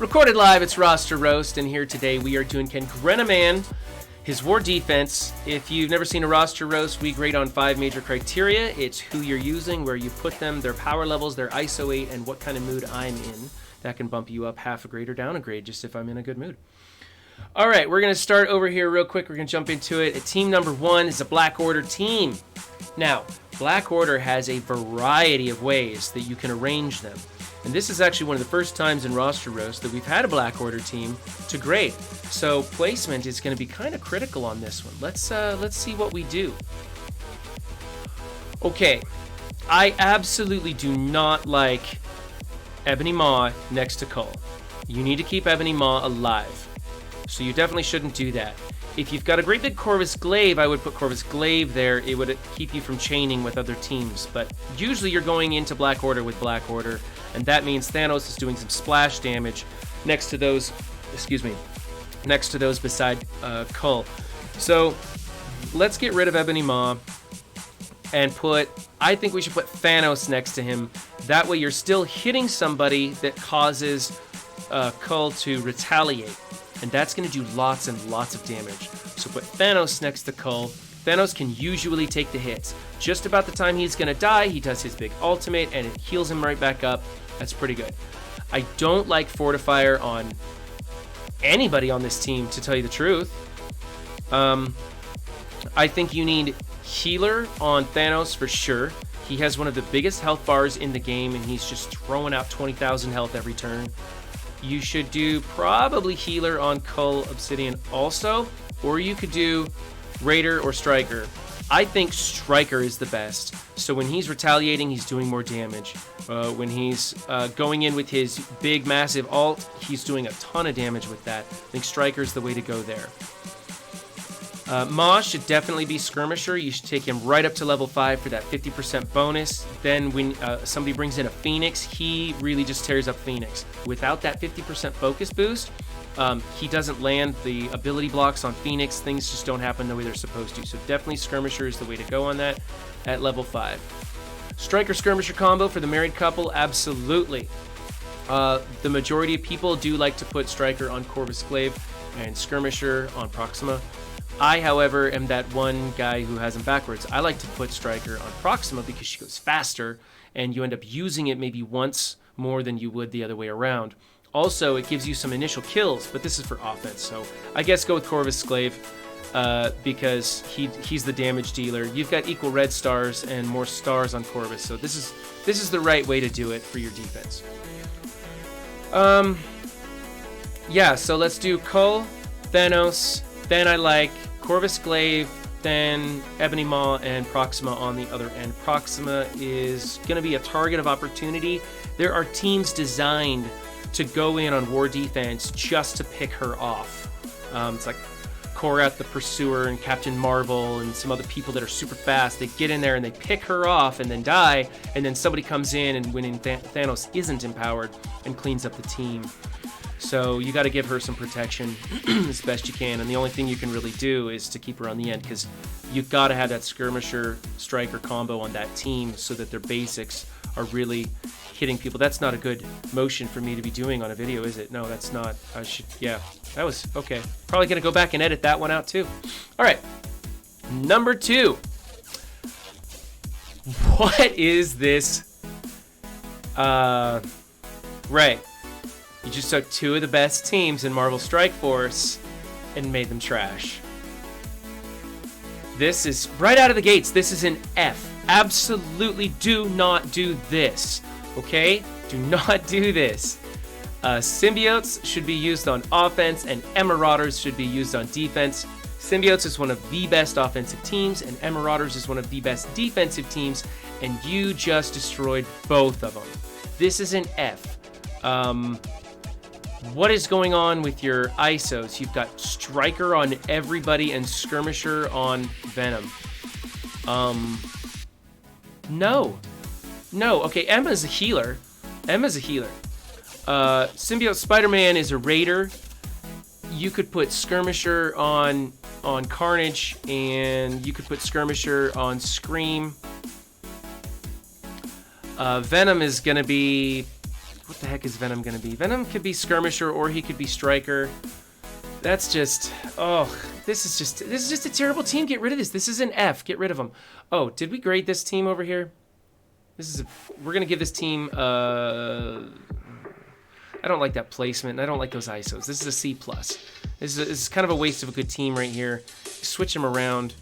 Recorded live, it's Roster Roast, and here today we are doing CangrenaMan, his war defense. If you've never seen a Roster Roast, we grade on 5 major criteria. It's who you're using, where you put them, their power levels, their ISO 8, and what kind of mood I'm in. That can bump you up half a grade or down a grade, just if I'm in a good mood. All right, we're going to start over here real quick. We're going to jump into it. Team number 1 is a Black Order team. Now, Black Order has a variety of ways that you can arrange them. And this is actually one of the first times in Roster Roast that we've had a Black Order team to grade. So placement is going to be kind of critical on this one. Let's see what we do. Okay, I absolutely do not like Ebony Maw next to Cull. You need to keep Ebony Maw alive. So you definitely shouldn't do that. If you've got a great big Corvus Glaive, I would put Corvus Glaive there. It would keep you from chaining with other teams. But usually you're going into Black Order with Black Order, and that means Thanos is doing some splash damage next to those, beside Cull. So let's get rid of Ebony Maw and I think we should put Thanos next to him. That way you're still hitting somebody that causes Cull to retaliate. And that's going to do lots and lots of damage. So put Thanos next to Cull. Thanos can usually take the hits. Just about the time he's going to die, he does his big ultimate, and it heals him right back up. That's pretty good. I don't like Fortifier on anybody on this team, to tell you the truth. I think you need Healer on Thanos for sure. He has one of the biggest health bars in the game, and he's just throwing out 20,000 health every turn. You should do probably Healer on Cull Obsidian also, or you could do Raider or Striker. I think Striker is the best. So when he's retaliating, he's doing more damage. When he's going in with his big, massive ult, he's doing a ton of damage with that. I think Striker is the way to go there. Maw should definitely be Skirmisher. You should take him right up to level 5 for that 50% bonus. Then when somebody brings in a Phoenix, he really just tears up Phoenix. Without that 50% focus boost, he doesn't land the ability blocks on Phoenix. Things just don't happen the way they're supposed to. So definitely Skirmisher is the way to go on that at level 5. Striker Skirmisher combo for the married couple, absolutely. The majority of people do like to put Striker on Corvus Glaive and Skirmisher on Proxima. I, however, am that one guy who has them backwards. I like to put Striker on Proxima because she goes faster, and you end up using it maybe once more than you would the other way around. Also, it gives you some initial kills, but this is for offense, so I guess go with Corvus Glaive because he's the damage dealer. You've got equal red stars and more stars on Corvus, so this is the right way to do it for your defense. Yeah, so let's do Cull, Thanos. Then I like Corvus Glaive, then Ebony Maw, and Proxima on the other end. Proxima is going to be a target of opportunity. There are teams designed to go in on war defense just to pick her off. It's like Korat the Pursuer and Captain Marvel and some other people that are super fast. They get in there and they pick her off and then die, and then somebody comes in and when Thanos isn't empowered and cleans up the team. So you got to give her some protection as best you can, and the only thing you can really do is to keep her on the end because you've got to have that Skirmisher Striker combo on that team so that their basics are really hitting people. That's not a good motion for me to be doing on a video, is it? No, that's not. Yeah, that was okay. Probably going to go back and edit that one out too. All right, number 2. What is this? Right. You just took 2 of the best teams in Marvel Strike Force and made them trash. This is, right out of the gates, this is an F. Absolutely do not do this, okay? Do not do this. Symbiotes should be used on offense and Marauders should be used on defense. Symbiotes is one of the best offensive teams and Marauders is one of the best defensive teams, and you just destroyed both of them. This is an F. What is going on with your ISOs? You've got Striker on everybody and Skirmisher on Venom. No. Okay, Emma's a healer. Symbiote Spider-Man is a Raider. You could put Skirmisher on Carnage, and you could put Skirmisher on Scream. Venom is going to be What the heck is Venom going to be? Venom could be Skirmisher or he could be Striker. That's just, oh, this is just a terrible team. Get rid of this. This is an F. Get rid of them. Oh, did we grade this team over here? We're going to give this team, I don't like that placement. I don't like those ISOs. This is a C+. This is kind of a waste of a good team right here. Switch them around.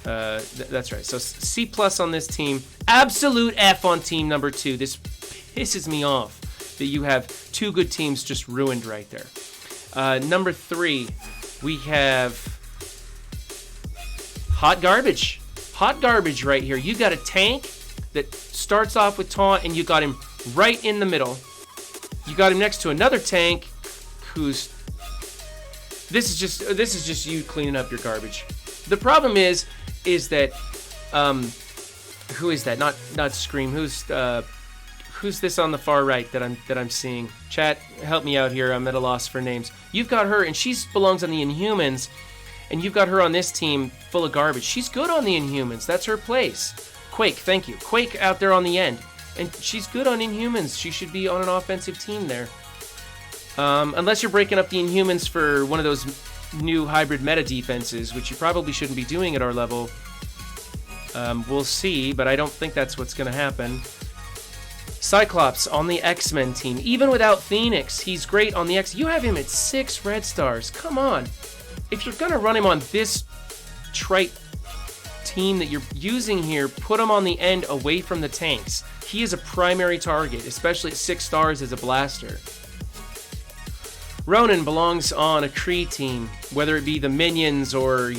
That's right. So C+ on this team. Absolute F on team number 2. This pisses me off that you have 2 good teams just ruined right there. Number 3, we have hot garbage. Hot garbage right here. You got a tank that starts off with taunt, and you got him right in the middle. You got him next to another tank who's... This is just you cleaning up your garbage. The problem is that who is that? Not Scream. Who's this on the far right that I'm seeing? Chat, help me out here. I'm at a loss for names. You've got her, and she belongs on the Inhumans, and you've got her on this team full of garbage. She's good on the Inhumans. That's her place. Quake, thank you. Quake out there on the end, and she's good on Inhumans. She should be on an offensive team there. Unless you're breaking up the Inhumans for one of those new hybrid meta defenses, which you probably shouldn't be doing at our level. We'll see, but I don't think that's what's going to happen. Cyclops on the X-Men team. Even without Phoenix, he's great on the X. You have him at 6 red stars. Come on. If you're going to run him on this trite team that you're using here, put him on the end away from the tanks. He is a primary target, especially at 6 stars as a blaster. Ronan belongs on a Kree team, whether it be the Minions or,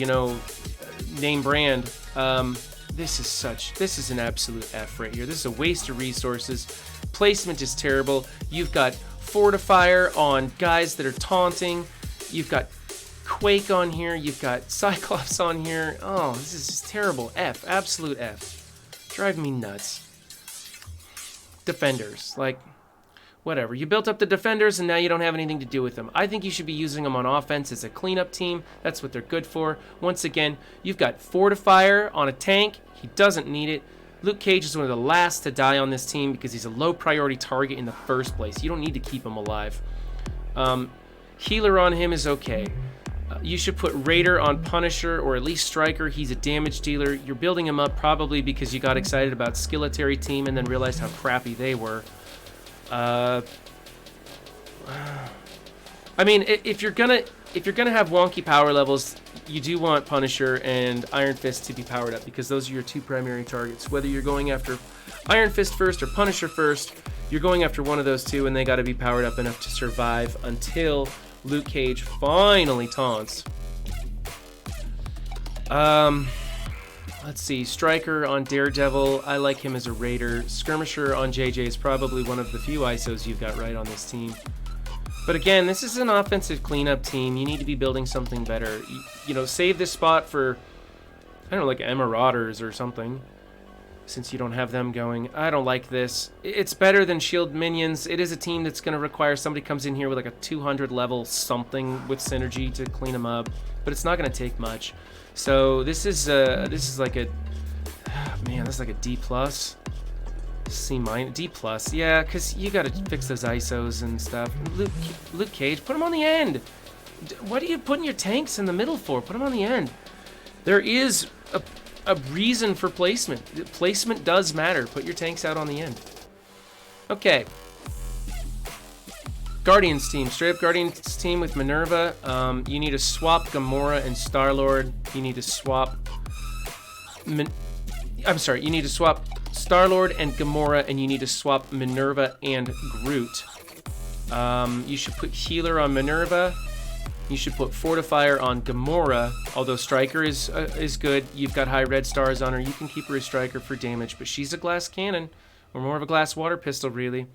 name brand. This is an absolute F right here. This is a waste of resources. Placement is terrible. You've got Fortifier on guys that are taunting. You've got Quake on here. You've got Cyclops on here. Oh, this is just terrible. F. Absolute F. Driving me nuts. Defenders. Whatever. You built up the defenders and now you don't have anything to do with them. I think you should be using them on offense as a cleanup team. That's what they're good for. Once again, you've got Fortifier on a tank. He doesn't need it. Luke Cage is one of the last to die on this team because he's a low priority target in the first place. You don't need to keep him alive. Healer on him is okay. You should put Raider on Punisher or at least Striker. He's a damage dealer. You're building him up probably because you got excited about Skilletary team and then realized how crappy they were. I mean, if you're gonna have wonky power levels, you do want Punisher and Iron Fist to be powered up because those are your 2 primary targets. Whether you're going after Iron Fist first or Punisher first, you're going after one of those 2, and they got to be powered up enough to survive until Luke Cage finally taunts. Let's see, Striker on Daredevil, I like him as a Raider. Skirmisher on JJ is probably one of the few ISOs you've got right on this team. But again, this is an offensive cleanup team. You need to be building something better. Save this spot for, I don't know, like Marauders or something, since you don't have them going. I don't like this. It's better than Shield Minions. It is a team that's going to require somebody comes in here with like a 200 level something with synergy to clean them up, but it's not going to take much. So this is like a, man, this is like a D+, C-, D+, yeah, because you got to fix those ISOs and stuff. Luke Cage, put him on the end. What are you putting your tanks in the middle for? Put him on the end. There is a reason for placement. Placement does matter. Put your tanks out on the end. Okay. Guardians team, straight up Guardians team with Minerva. You need to swap Gamora and Star-Lord. You need to swap... you need to swap Star-Lord and Gamora, and you need to swap Minerva and Groot. You should put Healer on Minerva. You should put Fortifier on Gamora, although Striker is good. You've got high red stars on her. You can keep her as Striker for damage, but she's a glass cannon, or more of a glass water pistol, really.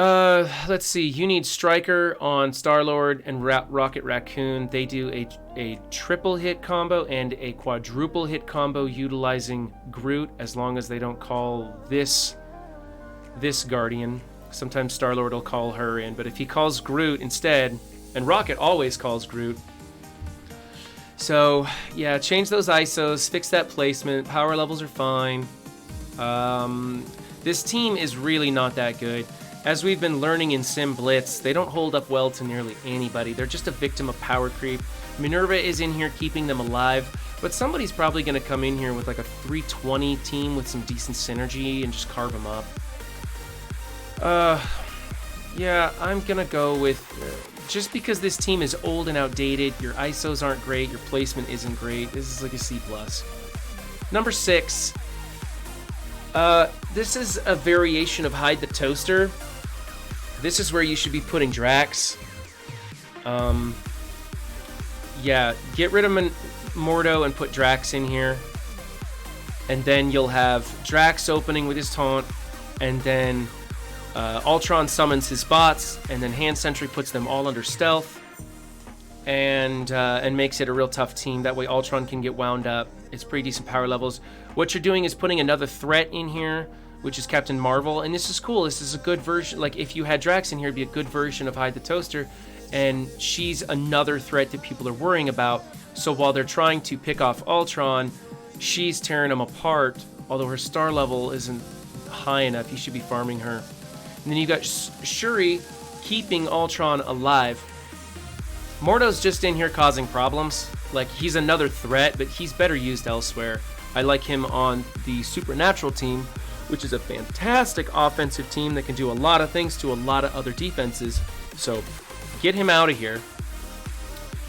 Let's see. You need Striker on Star-Lord and Rocket Raccoon. They do a triple hit combo and a quadruple hit combo utilizing Groot, as long as they don't call this Guardian. Sometimes Star-Lord will call her in, but if he calls Groot instead, and Rocket always calls Groot. So, yeah, change those ISOs, fix that placement. Power levels are fine. This team is really not that good. As we've been learning in Sim Blitz, they don't hold up well to nearly anybody. They're just a victim of power creep. Minerva is in here keeping them alive, but somebody's probably going to come in here with like a 320 team with some decent synergy and just carve them up. Yeah, I'm going to go with... just because this team is old and outdated, your ISOs aren't great, your placement isn't great. This is like a C+. Number 6. This is a variation of Hide the Toaster. This is where you should be putting Drax. Yeah, get rid of Mordo and put Drax in here. And then you'll have Drax opening with his taunt, and then Ultron summons his bots, and then Hand Sentry puts them all under stealth, and makes it a real tough team. That way Ultron can get wound up. It's pretty decent power levels. What you're doing is putting another threat in here, which is Captain Marvel, and this is cool. This is a good version. Like, if you had Drax in here, it'd be a good version of Hide the Toaster, and she's another threat that people are worrying about. So while they're trying to pick off Ultron, she's tearing them apart, although her star level isn't high enough. You should be farming her. And then you got Shuri keeping Ultron alive. Mordo's just in here causing problems. Like, he's another threat, but he's better used elsewhere. I like him on the Supernatural team, which is a fantastic offensive team that can do a lot of things to a lot of other defenses. So get him out of here.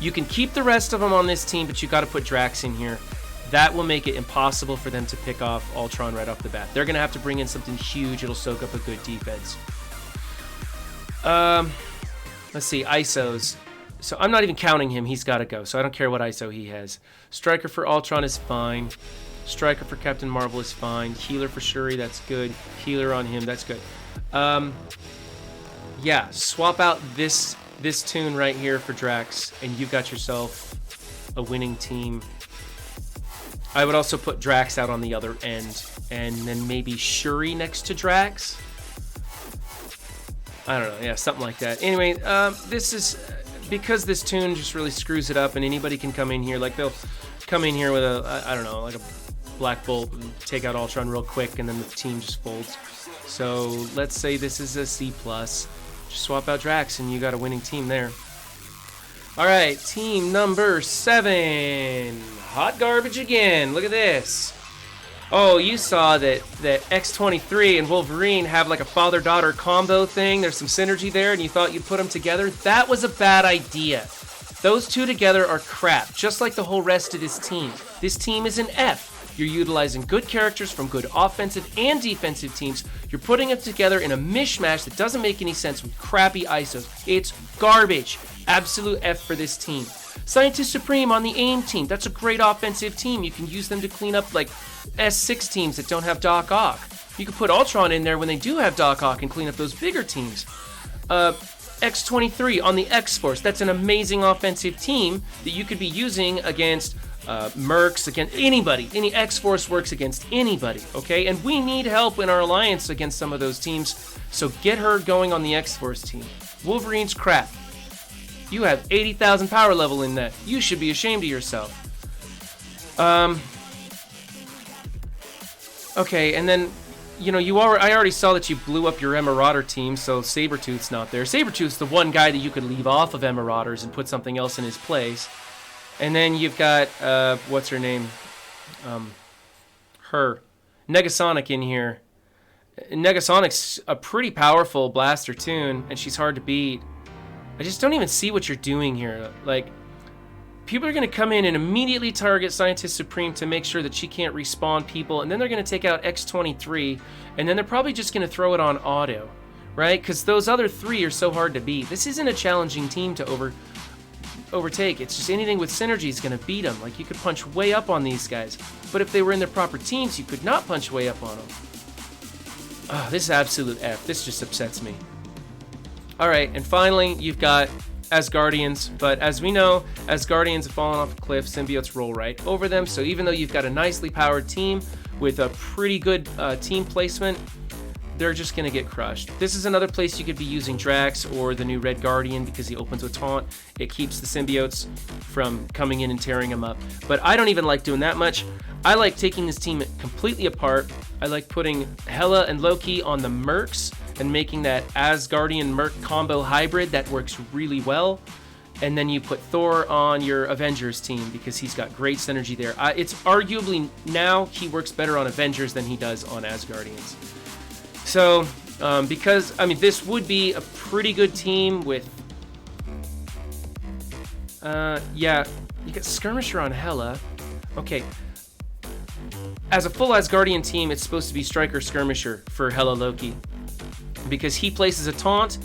You can keep the rest of them on this team, but you got to put Drax in here. That will make it impossible for them to pick off Ultron right off the bat. They're going to have to bring in something huge. It'll soak up a good defense. Let's see, ISOs. So I'm not even counting him. He's got to go. So I don't care what ISO he has. Striker for Ultron is fine. Striker for Captain Marvel is fine. Healer for Shuri, that's good. Healer on him, that's good. Yeah, swap out this tune right here for Drax, and you've got yourself a winning team. I would also put Drax out on the other end, and then maybe Shuri next to Drax. I don't know, yeah, something like that. Anyway, this is because this tune just really screws it up, and anybody can come in here. Like, they'll come in here with I don't know, like a Black Bolt and take out Ultron real quick, and then the team just folds. So let's say this is a C+. Just swap out Drax, and you got a winning team there. All right, team number 7. Hot garbage again. Look at this. Oh, you saw that X-23 and Wolverine have like a father-daughter combo thing. There's some synergy there, and you thought you'd put them together. That was a bad idea. Those two together are crap, just like the whole rest of this team. This team is an F. You're utilizing good characters from good offensive and defensive teams. You're putting them together in a mishmash that doesn't make any sense with crappy ISOs. It's garbage. Absolute F for this team. Scientist Supreme on the AIM team. That's a great offensive team. You can use them to clean up like S6 teams that don't have Doc Ock. You can put Ultron in there when they do have Doc Ock and clean up those bigger teams. X-23 on the X-Force. That's an amazing offensive team that you could be using against Mercs, against anybody. Any X-Force works against anybody, okay? And we need help in our alliance against some of those teams, so get her going on the X-Force team. Wolverine's crap. You have 80,000 power level in that. You should be ashamed of yourself. Okay, and then, you know, I already saw that you blew up your Marauder team, so Sabretooth's not there. Sabretooth's the one guy that you could leave off of Marauders and put something else in his place. And then you've got, what's her name? Negasonic in here. Negasonic's a pretty powerful blaster tune, and she's hard to beat. I just don't even see what you're doing here. Like, people are going to come in and immediately target Scientist Supreme to make sure that she can't respawn people, and then they're going to take out X-23, and then they're probably just going to throw it on auto, right? Because those other 3 are so hard to beat. This isn't a challenging team to overtake. It's just anything with synergy is going to beat them. Like, you could punch way up on these guys, but if they were in their proper teams, you could not punch way up on them. Oh, this is absolute F. This just upsets me. All right, and finally, you've got Asgardians, but as we know, Asgardians have fallen off a cliff. Symbiotes roll right over them, so even though you've got a nicely powered team with a pretty good team placement, they're just going to get crushed. This is another place you could be using Drax or the new Red Guardian because he opens with Taunt. It keeps the symbiotes from coming in and tearing them up. But I don't even like doing that much. I like taking this team completely apart. I like putting Hela and Loki on the Mercs and making that Asgardian Merc combo hybrid that works really well. And then you put Thor on your Avengers team because he's got great synergy there. It's arguably now he works better on Avengers than he does on Asgardians. So, because, I mean, this would be a pretty good team with, yeah, you got Skirmisher on Hela. Okay. As a full Asgardian team, it's supposed to be Striker Skirmisher for Hela Loki. Because he places a taunt,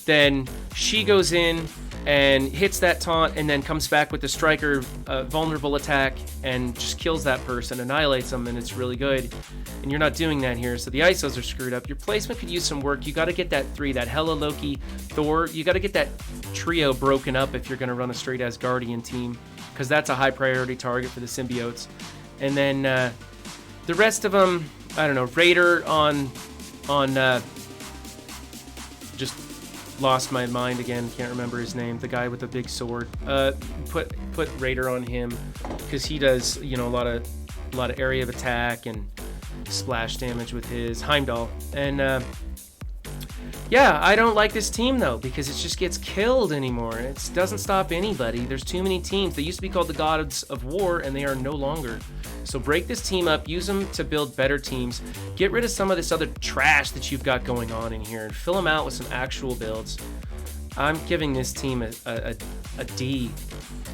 then she goes in and hits that taunt, and then comes back with the Striker vulnerable attack and just kills that person, annihilates them, and it's really good. And you're not doing that here, so the ISOs are screwed up. Your placement could use some work. You got to get that 3, that Hela, Loki, Thor. You got to get that trio broken up if you're going to run a straight Asgardian team, because that's a high priority target for the symbiotes. And then the rest of them, I don't know, Raider on just lost my mind again, can't remember his name, the guy with the big sword. Put Raider on him because he does, you know, a lot of area of attack and splash damage with his Heimdall. And yeah, I don't like this team though, because it just gets killed anymore. It doesn't stop anybody. There's too many teams. They used to be called the Gods of War, and they are no longer. So break this team up, use them to build better teams, get rid of some of this other trash that you've got going on in here, and fill them out with some actual builds. I'm giving this team a D.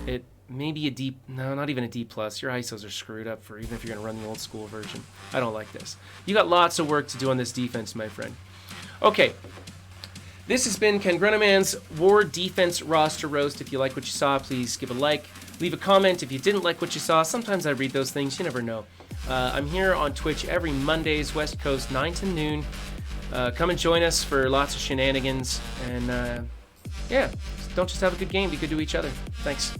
It maybe a D, no, not even a D+. Your ISOs are screwed up for even if you're going to run the old school version. I don't like this. You got lots of work to do on this defense, my friend. Okay. This has been CangrenaMan's War Defense Roster Roast. If you like what you saw, please give a like. Leave a comment if you didn't like what you saw. Sometimes I read those things. You never know. I'm here on Twitch every Mondays, West Coast, 9 to noon. Come and join us for lots of shenanigans. And, yeah, don't just have a good game. Be good to each other. Thanks.